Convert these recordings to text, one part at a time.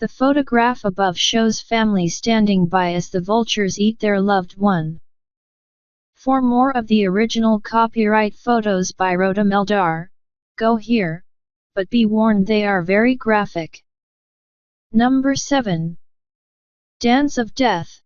The photograph above shows families standing by as the vultures eat their loved one. For more of the original copyright photos by Rotem Eldar, go here, but be warned they are very graphic. Number 7. Dance of Death.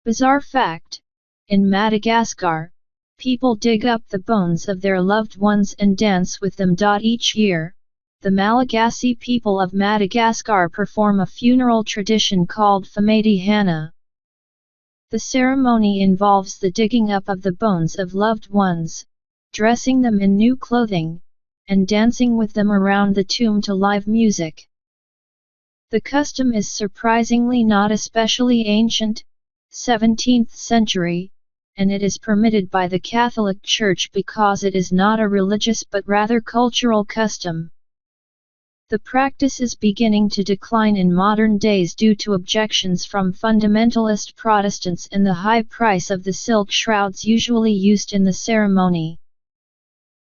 Bizarre fact: in Madagascar, people dig up the bones of their loved ones and dance with them. Each year, the Malagasy people of Madagascar perform a funeral tradition called Famady Hana. The ceremony involves the digging up of the bones of loved ones, dressing them in new clothing, and dancing with them around the tomb to live music. The custom is surprisingly not especially ancient, 17th century, and it is permitted by the Catholic Church because it is not a religious but rather cultural custom. The practice is beginning to decline in modern days due to objections from fundamentalist Protestants and the high price of the silk shrouds usually used in the ceremony.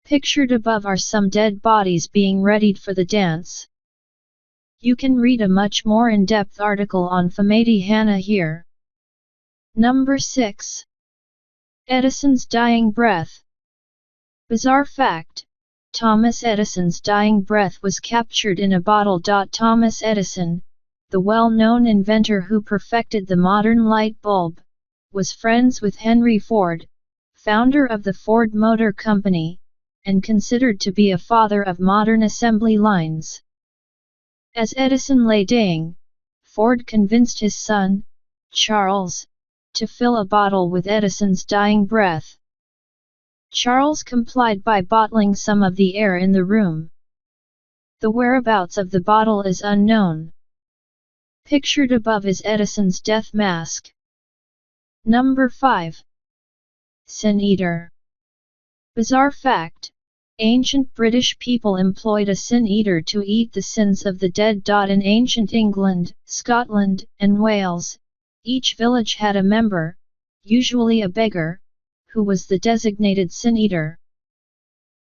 Pictured above are some dead bodies being readied for the dance. You can read a much more in-depth article on Famady Hana here. Number 6. Edison's dying breath. Bizarre fact: Thomas Edison's dying breath was captured in a bottle. Thomas Edison, the well-known inventor who perfected the modern light bulb, was friends with Henry Ford, founder of the Ford Motor Company, and considered to be a father of modern assembly lines. As Edison lay dying, Ford convinced his son, Charles, to fill a bottle with Edison's dying breath. Charles complied by bottling some of the air in the room. The whereabouts of the bottle is unknown. Pictured above is Edison's death mask. Number 5. Sin Eater. Bizarre fact: ancient British people employed a sin eater to eat the sins of the dead. In ancient England, Scotland, and Wales, each village had a member, usually a beggar, who was the designated sin eater.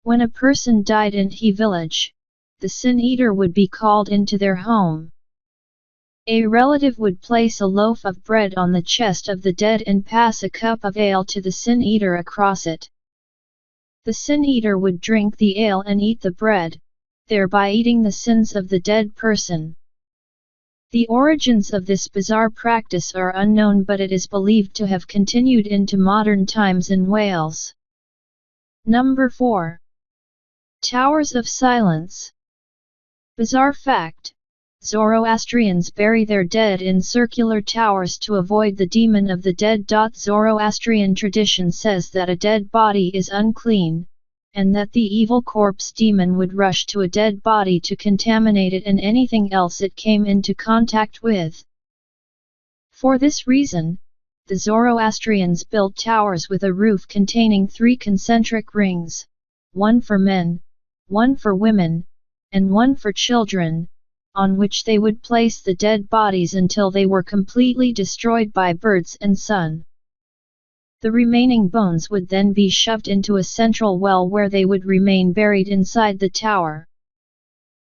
When a person died in a village, the sin eater would be called into their home. A relative would place a loaf of bread on the chest of the dead and pass a cup of ale to the sin eater across it. The sin eater would drink the ale and eat the bread, thereby eating the sins of the dead person. The origins of this bizarre practice are unknown, but it is believed to have continued into modern times in Wales. Number 4. Towers of Silence. Bizarre fact: Zoroastrians bury their dead in circular towers to avoid the demon of the dead. Zoroastrian tradition says that a dead body is unclean, and that the evil corpse demon would rush to a dead body to contaminate it and anything else it came into contact with. For this reason, the Zoroastrians built towers with a roof containing 3 concentric rings, one for men, one for women, and one for children, on which they would place the dead bodies until they were completely destroyed by birds and sun. The remaining bones would then be shoved into a central well where they would remain buried inside the tower.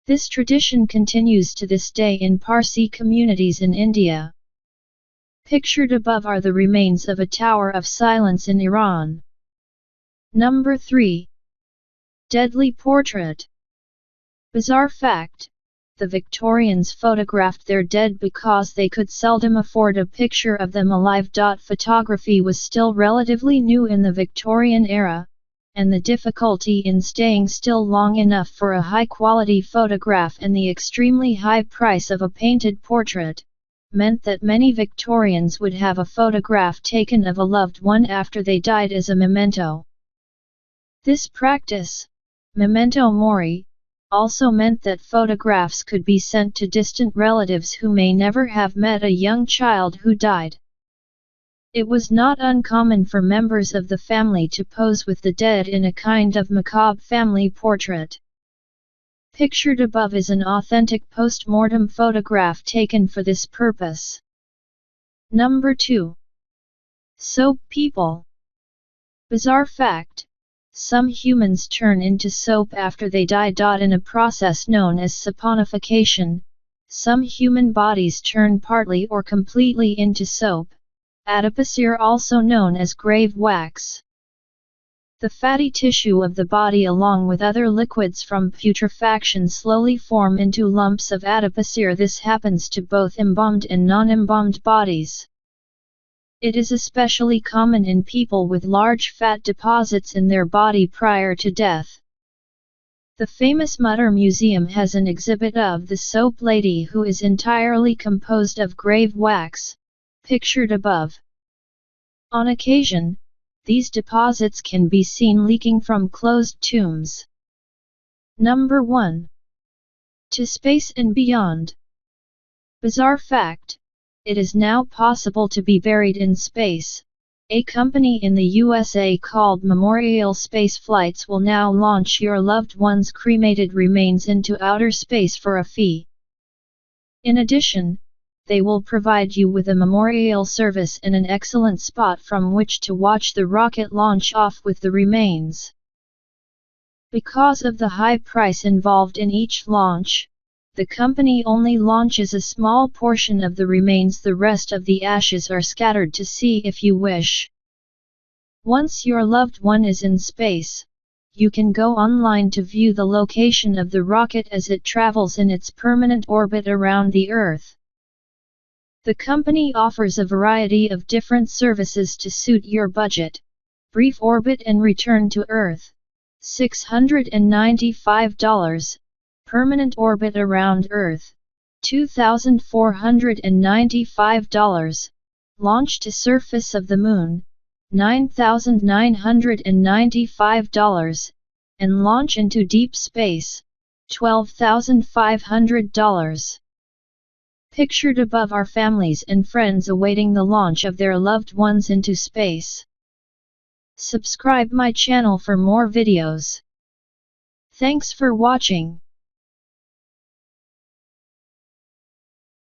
This tradition continues to this day in Parsi communities in India. Pictured above are the remains of a tower of silence in Iran. Number 3. Deadly portrait. Bizarre fact: the Victorians photographed their dead because they could seldom afford a picture of them alive. Photography was still relatively new in the Victorian era, and the difficulty in staying still long enough for a high-quality photograph and the extremely high price of a painted portrait, meant that many Victorians would have a photograph taken of a loved one after they died as a memento. This practice, memento mori, also meant that photographs could be sent to distant relatives who may never have met a young child who died. It was not uncommon for members of the family to pose with the dead in a kind of macabre family portrait. Pictured above is an authentic post-mortem photograph taken for this purpose. Number 2. Soap people. Bizarre fact: some humans turn into soap after they die. In a process known as saponification, some human bodies turn partly or completely into soap, adipocere also known as grave wax. The fatty tissue of the body along with other liquids from putrefaction slowly form into lumps of adipocere. This happens to both embalmed and non-embalmed bodies. It is especially common in people with large fat deposits in their body prior to death. The famous Mutter Museum has an exhibit of the soap lady who is entirely composed of grave wax, pictured above. On occasion, these deposits can be seen leaking from closed tombs. Number 1. To space and beyond. Bizarre fact: it is now possible to be buried in space. A company in the USA called Memorial Space Flights will now launch your loved one's cremated remains into outer space for a fee. In addition, they will provide you with a memorial service and an excellent spot from which to watch the rocket launch off with the remains. Because of the high price involved in each launch, the company only launches a small portion of the remains. The rest of the ashes are scattered to sea if you wish. Once your loved one is in space, you can go online to view the location of the rocket as it travels in its permanent orbit around the Earth. The company offers a variety of different services to suit your budget. Brief orbit and return to Earth, $695. Permanent orbit around Earth, $2,495. Launch to surface of the Moon, $9,995. And launch into deep space, $12,500. Pictured above are families and friends awaiting the launch of their loved ones into space. Subscribe my channel for more videos. Thanks for watching.